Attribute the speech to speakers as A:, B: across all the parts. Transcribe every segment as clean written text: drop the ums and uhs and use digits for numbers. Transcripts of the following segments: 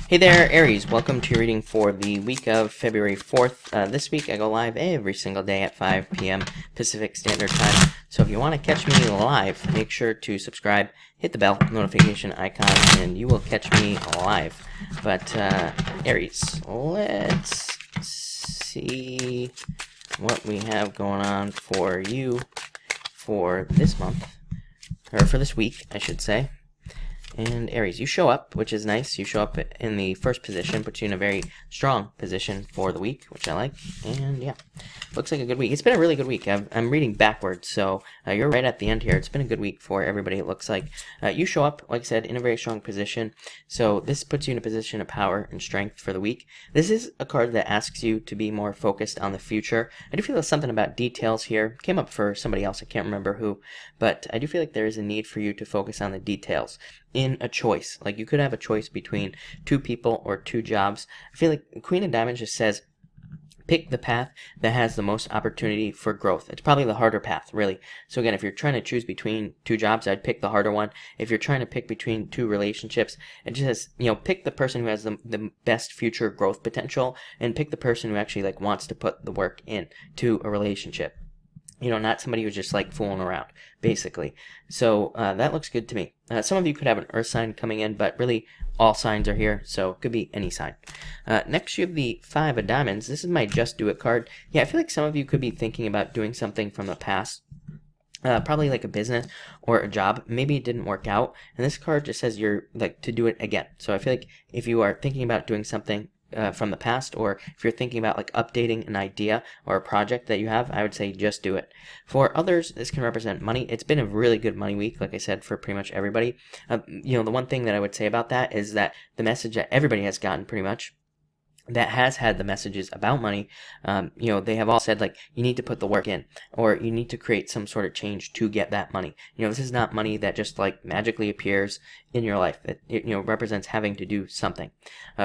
A: Hey there, Aries. Welcome to your reading for the week of February 4th. This week I go live every single day at 5 p.m. Pacific Standard Time. So if you want to catch me live, make sure to subscribe, hit the bell notification icon, and you will catch me live. But Aries, let's see what we have going on for you for this month, or for this week, I should say. And Aries, you show up, which is nice. You show up in the first position, puts you in a very strong position for the week, which I like. And yeah, looks like a good week. It's been a really good week. I'm reading backwards, so you're right at the end here. It's been a good week for everybody, it looks like. You show up, like I said, in a very strong position. So this puts you in a position of power and strength for the week. This is a card that asks you to be more focused on the future. I do feel there's something about details here. Came up for somebody else, I can't remember who, but I do feel like there is a need for you to focus on the details in a choice. Like you could have a choice between two people or two jobs. I feel like Queen of Diamonds just says pick the path that has the most opportunity for growth. It's probably the harder path, really. So again, if you're trying to choose between two jobs, I'd pick the harder one. If you're trying to pick between two relationships, it just says, pick the person who has the best future growth potential, and pick the person who actually wants to put the work in to a relationship. Not somebody who's just fooling around, basically. So that looks good to me. Some of you could have an earth sign coming in, but really all signs are here, so it could be any sign. Next, you have the Five of Diamonds. This is my Just Do It card. Yeah, I feel like some of you could be thinking about doing something from the past. Probably like a business or a job. Maybe it didn't work out, and this card just says you're to do it again. So I feel like if you are thinking about doing something from the past, or if you're thinking about updating an idea or a project that you have, I would say just do it. For others, this can represent money. It's been a really good money week, like I said, for pretty much everybody. The one thing that I would say about that is that the message that everybody has gotten pretty much that has had the messages about money, they have all said you need to put the work in, or you need to create some sort of change to get that money. This is not money that just magically appears in your life. It represents having to do something.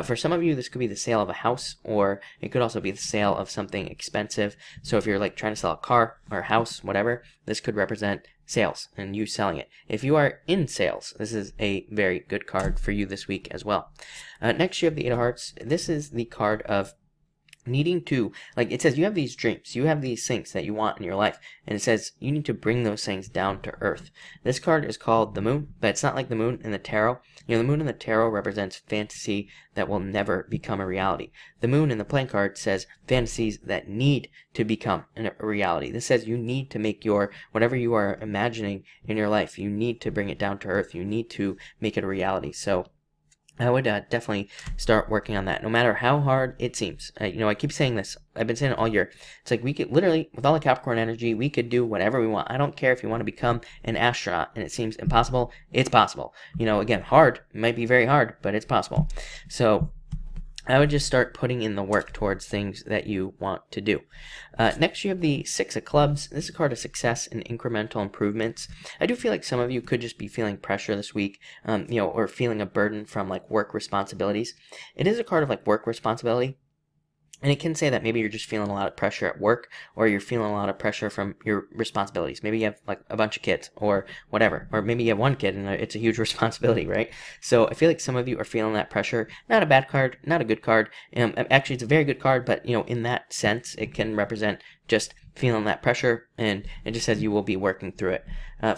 A: For some of you, this could be the sale of a house, or it could also be the sale of something expensive. So if you're trying to sell a car or a house, whatever, this could represent sales and you selling it. If you are in sales, this is a very good card for you this week as well. Next, you have the Eight of Hearts. This is the card of needing to, it says you have these dreams, you have these things that you want in your life, and it says you need to bring those things down to earth. This card is called the Moon, but it's not like the moon in the tarot. The moon in the tarot represents fantasy that will never become a reality. The moon in the playing card says fantasies that need to become a reality. This says you need to make whatever you are imagining in your life, you need to bring it down to earth. You need to make it a reality. So I would definitely start working on that, no matter how hard it seems. I keep saying this. I've been saying it all year. It's we could literally, with all the Capricorn energy, we could do whatever we want. I don't care if you want to become an astronaut and it seems impossible. It's possible. Again, hard. It might be very hard, but it's possible. So I would just start putting in the work towards things that you want to do. Next, you have the Six of Clubs. This is a card of success and incremental improvements. I do feel like some of you could just be feeling pressure this week, or feeling a burden from work responsibilities. It is a card of work responsibility. And it can say that maybe you're just feeling a lot of pressure at work, or you're feeling a lot of pressure from your responsibilities. Maybe you have a bunch of kids or whatever, or maybe you have one kid and it's a huge responsibility, right? So I feel like some of you are feeling that pressure. Not a bad card, not a good card. Actually, it's a very good card, but in that sense, it can represent just feeling that pressure, and it just says you will be working through it.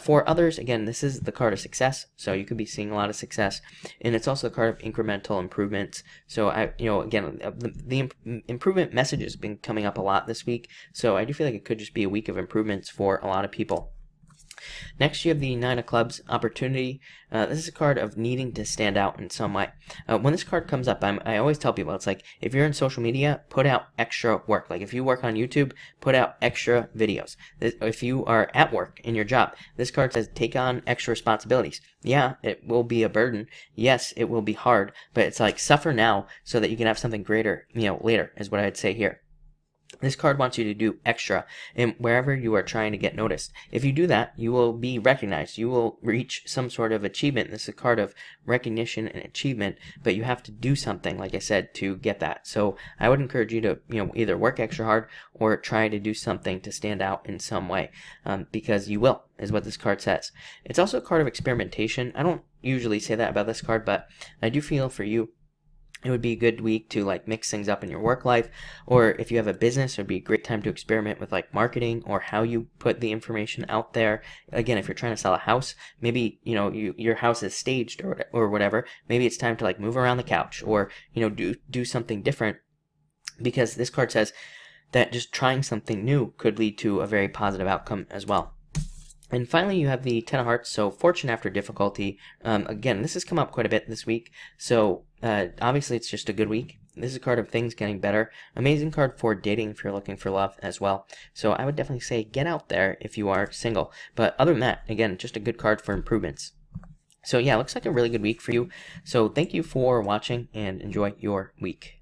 A: For others, again, this is the card of success, so you could be seeing a lot of success, and it's also the card of incremental improvements. So again, the improvement message has been coming up a lot this week, so I do feel like it could just be a week of improvements for a lot of people. Next, you have the Nine of Clubs, Opportunity. This is a card of needing to stand out in some way. When this card comes up, I always tell people, it's if you're in social media, put out extra work. If you work on YouTube, put out extra videos. If you are at work in your job, this card says take on extra responsibilities. Yeah, it will be a burden. Yes, it will be hard, but it's suffer now so that you can have something greater, later, is what I'd say here. This card wants you to do extra in wherever you are trying to get noticed. If you do that, you will be recognized. You will reach some sort of achievement. This is a card of recognition and achievement, but you have to do something, like I said, to get that. So I would encourage you to, either work extra hard or try to do something to stand out in some way, because you will, is what this card says. It's also a card of experimentation. I don't usually say that about this card, but I do feel for you, It would be a good week to like mix things up in your work life, or if you have a business, it would be a great time to experiment with like marketing or how you put the information out there. Again, if you're trying to sell a house, maybe your house is staged or whatever. Maybe it's time to like move around the couch, or do something different, because this card says that just trying something new could lead to a very positive outcome as well. And finally, you have the Ten of Hearts, so fortune after difficulty. Again, this has come up quite a bit this week, so obviously it's just a good week. This is a card of things getting better. Amazing card for dating if you're looking for love as well. So I would definitely say get out there if you are single. But other than that, again, just a good card for improvements. So yeah, looks like a really good week for you. So thank you for watching and enjoy your week.